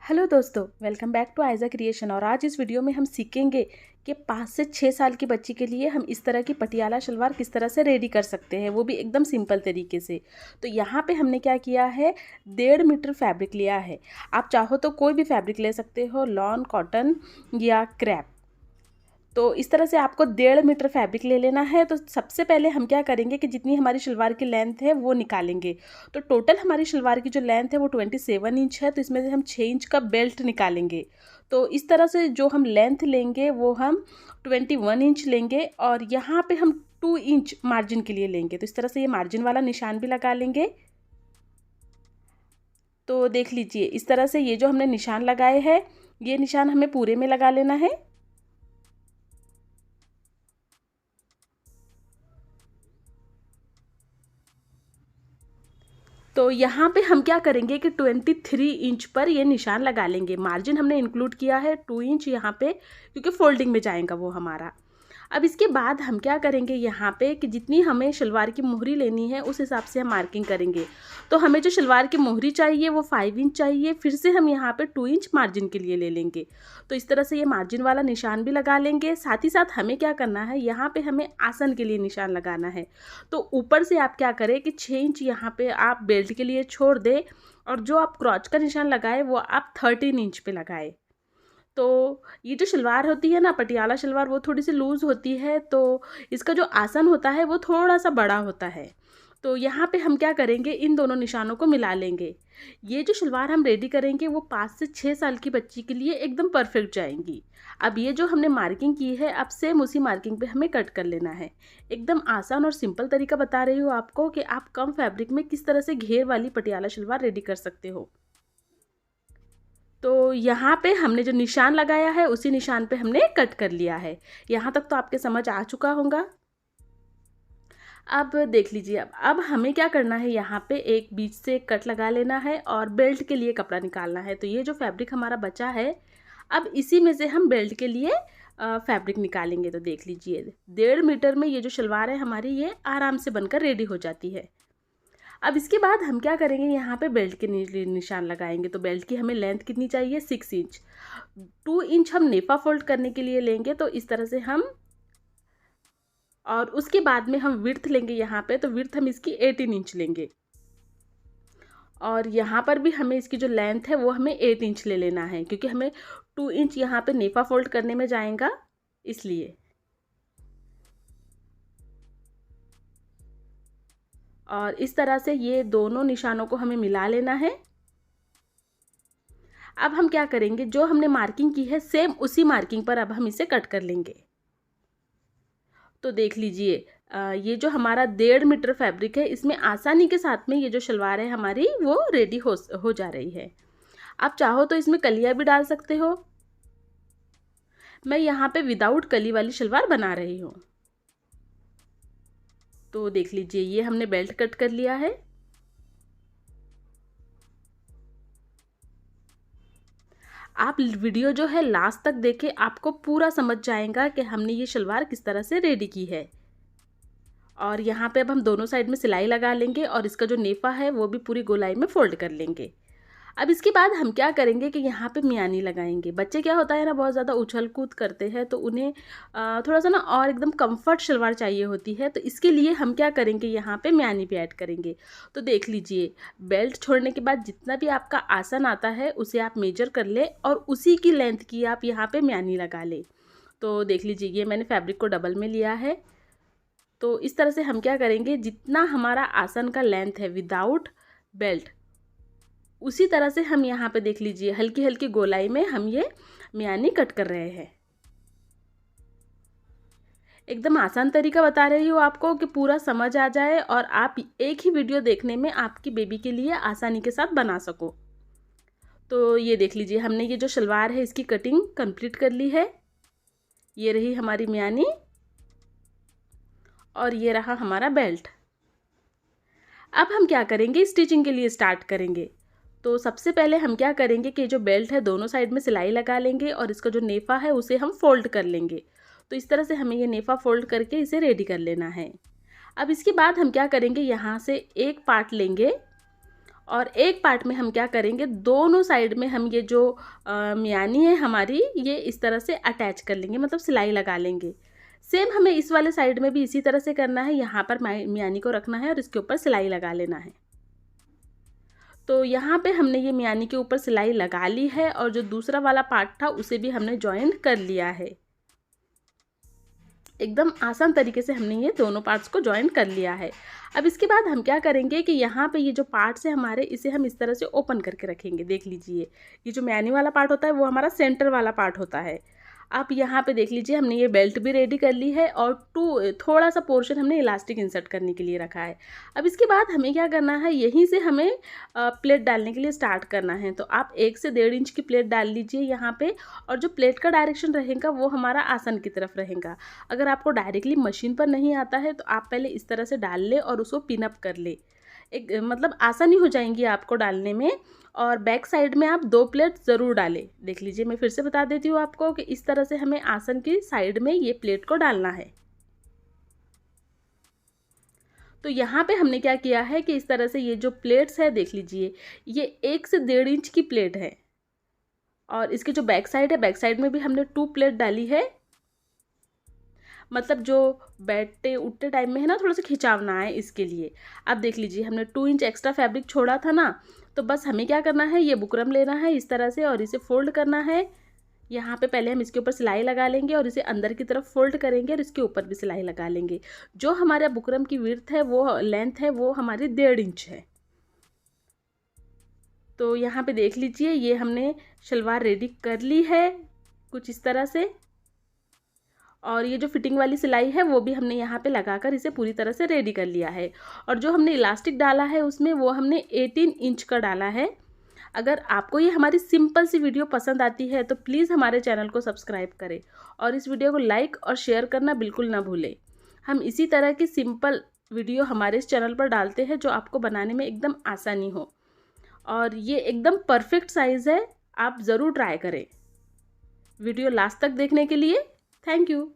Hello दोस्तों, welcome back to Aiza creation. और आज इस वीडियो में हम सीखेंगे कि 5 से 6 साल की बच्ची के लिए हम इस तरह की पटियाला शलवार किस तरह से रेडी कर सकते हैं, वो भी एकदम सिंपल तरीके से। तो यहाँ पे हमने क्या किया है, 1.5 मीटर फैब्रिक लिया है। आप चाहो तो कोई भी फैब्रिक ले सकते हो, लॉन, कॉटन या क्रैप। तो इस तरह से आपको 1.5 मीटर फैब्रिक ले लेना है। तो सबसे पहले हम क्या करेंगे कि जितनी हमारी शलवार की लेंथ है वो निकालेंगे। तो टोटल हमारी शलवार की जो लेंथ है वो 27 इंच है। तो इसमें से हम 6 इंच का बेल्ट निकालेंगे। तो इस तरह से जो हम लेंथ लेंगे वो हम 21 इंच लेंगे और यहाँ पे हम 2 इंच मार्जिन के लिए लेंगे। तो इस तरह से ये मार्जिन वाला निशान भी लगा लेंगे। तो देख लीजिए, इस तरह से ये जो हमने निशान लगाए हैं, ये निशान हमें पूरे में लगा लेना है। तो यहाँ पे हम क्या करेंगे कि 23 इंच पर ये निशान लगा लेंगे। मार्जिन हमने इंक्लूड किया है 2 इंच यहाँ पे, क्योंकि फोल्डिंग में जाएगा वो हमारा। अब इसके बाद हम क्या करेंगे यहाँ पे कि जितनी हमें शलवार की मोहरी लेनी है उस हिसाब से हम मार्किंग करेंगे। तो हमें जो शलवार की मोहरी चाहिए वो 5 इंच चाहिए, फिर से हम यहाँ पे 2 इंच मार्जिन के लिए ले लेंगे। तो इस तरह से ये मार्जिन वाला निशान भी लगा लेंगे। साथ ही साथ हमें क्या करना है, यहाँ पे हमें आसन के लिए निशान लगाना है। तो ऊपर से आप क्या करें कि 6 इंच यहाँ पे आप बेल्ट के लिए छोड़ दें और जो आप क्रॉच का निशान लगाए वो आप 13 इंच पे लगाए। तो ये जो शलवार होती है ना, पटियाला शलवार, वो थोड़ी सी लूज़ होती है, तो इसका जो आसन होता है वो थोड़ा सा बड़ा होता है। तो यहाँ पे हम क्या करेंगे, इन दोनों निशानों को मिला लेंगे। ये जो शलवार हम रेडी करेंगे वो 5 से 6 साल की बच्ची के लिए एकदम परफेक्ट जाएंगी। अब ये जो हमने मार्किंग की है, अब सेम उसी मार्किंग पे हमें कट कर लेना है। एकदम आसान और सिंपल तरीका बता रही हूँ आपको कि आप कम फैब्रिक में किस तरह से घेर वाली पटियाला शलवार रेडी कर सकते हो। तो यहाँ पे हमने जो निशान लगाया है उसी निशान पे हमने कट कर लिया है। यहाँ तक तो आपके समझ आ चुका होगा। अब देख लीजिए, अब हमें क्या करना है, यहाँ पे एक बीच से एक कट लगा लेना है और बेल्ट के लिए कपड़ा निकालना है। तो ये जो फैब्रिक हमारा बचा है, अब इसी में से हम बेल्ट के लिए फैब्रिक निकालेंगे। तो देख लीजिए, 1.5 मीटर में ये जो शलवार है हमारी, ये आराम से बनकर रेडी हो जाती है। अब इसके बाद हम क्या करेंगे, यहाँ पे बेल्ट के निशान लगाएंगे। तो बेल्ट की हमें लेंथ कितनी चाहिए, 6 इंच। 2 इंच हम नेफा फोल्ड करने के लिए लेंगे। तो इस तरह से हम, और उसके बाद में हम विड्थ लेंगे यहाँ पे। तो विड्थ हम इसकी 18 इंच लेंगे और यहाँ पर भी हमें इसकी जो लेंथ है वो हमें 8 इंच ले लेना है, क्योंकि हमें 2 इंच यहाँ पे नेफा फोल्ड करने में जाएगा, इसलिए। और इस तरह से ये दोनों निशानों को हमें मिला लेना है। अब हम क्या करेंगे, जो हमने मार्किंग की है सेम उसी मार्किंग पर अब हम इसे कट कर लेंगे। तो देख लीजिए, ये जो हमारा 1.5 मीटर फैब्रिक है, इसमें आसानी के साथ में ये जो शलवार है हमारी वो रेडी हो जा रही है। आप चाहो तो इसमें कलियां भी डाल सकते हो। मैं यहाँ पे विदाउट कली वाली शलवार बना रही हूँ। तो देख लीजिए, ये हमने बेल्ट कट कर लिया है। आप वीडियो जो है लास्ट तक देखें, आपको पूरा समझ जाएगा कि हमने ये शलवार किस तरह से रेडी की है। और यहाँ पे अब हम दोनों साइड में सिलाई लगा लेंगे और इसका जो नेफा है वो भी पूरी गोलाई में फोल्ड कर लेंगे। अब इसके बाद हम क्या करेंगे कि यहाँ पे मियानी लगाएंगे। बच्चे क्या होता है ना, बहुत ज़्यादा उछल कूद करते हैं, तो उन्हें थोड़ा सा ना और एकदम कंफर्ट शलवार चाहिए होती है। तो इसके लिए हम क्या करेंगे, यहाँ पे मियानी भी ऐड करेंगे। तो देख लीजिए, बेल्ट छोड़ने के बाद जितना भी आपका आसन आता है उसे आप मेजर कर ले और उसी की लेंथ की आप यहाँ पे मियानी लगा ले। तो देख लीजिए, ये मैंने फैब्रिक को डबल में लिया है। तो इस तरह से हम क्या करेंगे, जितना हमारा आसन का लेंथ है विदाउट बेल्ट, उसी तरह से हम यहाँ पे देख लीजिए हल्की हल्की गोलाई में हम ये मियानी कट कर रहे हैं। एकदम आसान तरीका बता रही हूँ आपको कि पूरा समझ आ जाए और आप एक ही वीडियो देखने में आपकी बेबी के लिए आसानी के साथ बना सको। तो ये देख लीजिए, हमने ये जो शलवार है इसकी कटिंग कंप्लीट कर ली है। ये रही हमारी मियानी और ये रहा हमारा बेल्ट। अब हम क्या करेंगे, स्टिचिंग के लिए स्टार्ट करेंगे। तो सबसे पहले हम क्या करेंगे कि जो बेल्ट है दोनों साइड में सिलाई लगा लेंगे और इसका जो नेफा है उसे हम फोल्ड कर लेंगे। तो इस तरह से हमें ये नेफा फोल्ड करके इसे रेडी कर लेना है। अब इसके बाद हम क्या करेंगे, यहाँ से एक पार्ट लेंगे और एक पार्ट में हम क्या करेंगे, दोनों साइड में हम ये जो मियानी है हमारी, ये इस तरह से अटैच कर लेंगे, मतलब सिलाई लगा लेंगे। सेम हमें इस वाले साइड में भी इसी तरह से करना है, यहाँ पर मियानी को रखना है और इसके ऊपर सिलाई लगा लेना है। तो यहाँ पे हमने ये मियानी के ऊपर सिलाई लगा ली है और जो दूसरा वाला पार्ट था उसे भी हमने जॉइन कर लिया है। एकदम आसान तरीके से हमने ये दोनों पार्ट्स को जॉइन कर लिया है। अब इसके बाद हम क्या करेंगे कि यहाँ पे ये जो पार्ट्स है हमारे, इसे हम इस तरह से ओपन करके रखेंगे। देख लीजिए, ये जो मियानी वाला पार्ट होता है वो हमारा सेंटर वाला पार्ट होता है। आप यहाँ पे देख लीजिए, हमने ये बेल्ट भी रेडी कर ली है और थोड़ा सा पोर्शन हमने इलास्टिक इंसर्ट करने के लिए रखा है। अब इसके बाद हमें क्या करना है, यहीं से हमें प्लेट डालने के लिए स्टार्ट करना है। तो आप 1 से 1.5 इंच की प्लेट डाल लीजिए यहाँ पे, और जो प्लेट का डायरेक्शन रहेगा वो हमारा आसन की तरफ रहेगा। अगर आपको डायरेक्टली मशीन पर नहीं आता है तो आप पहले इस तरह से डाल ले और उसको पिन अप कर ले, एक मतलब आसानी हो जाएंगी आपको डालने में। और बैक साइड में आप 2 प्लेट ज़रूर डालें। देख लीजिए, मैं फिर से बता देती हूँ आपको कि इस तरह से हमें आसन की साइड में ये प्लेट को डालना है। तो यहाँ पे हमने क्या किया है कि इस तरह से ये जो प्लेट्स है, देख लीजिए, ये 1 से 1.5 इंच की प्लेट है और इसकी जो बैक साइड है, बैक साइड में भी हमने 2 प्लेट डाली है। मतलब जो बैठते उठते टाइम में है ना, थोड़ा सा खिंचाव ना आए, इसके लिए। अब देख लीजिए, हमने 2 इंच एक्स्ट्रा फैब्रिक छोड़ा था ना, तो बस हमें क्या करना है, ये बुकरम लेना है इस तरह से और इसे फोल्ड करना है। यहाँ पे पहले हम इसके ऊपर सिलाई लगा लेंगे और इसे अंदर की तरफ फोल्ड करेंगे और इसके ऊपर भी सिलाई लगा लेंगे। जो हमारा बुकरम की विड्थ है, वो लेंथ है, वो हमारी 1.5 इंच है। तो यहाँ पे देख लीजिए, ये हमने शलवार रेडी कर ली है कुछ इस तरह से। और ये जो फिटिंग वाली सिलाई है वो भी हमने यहाँ पे लगाकर इसे पूरी तरह से रेडी कर लिया है। और जो हमने इलास्टिक डाला है उसमें, वो हमने 18 इंच का डाला है। अगर आपको ये हमारी सिंपल सी वीडियो पसंद आती है तो प्लीज़ हमारे चैनल को सब्सक्राइब करें और इस वीडियो को लाइक और शेयर करना बिल्कुल ना भूलें। हम इसी तरह की सिंपल वीडियो हमारे इस चैनल पर डालते हैं जो आपको बनाने में एकदम आसानी हो। और ये एकदम परफेक्ट साइज़ है, आप ज़रूर ट्राई करें। वीडियो लास्ट तक देखने के लिए थैंक यू।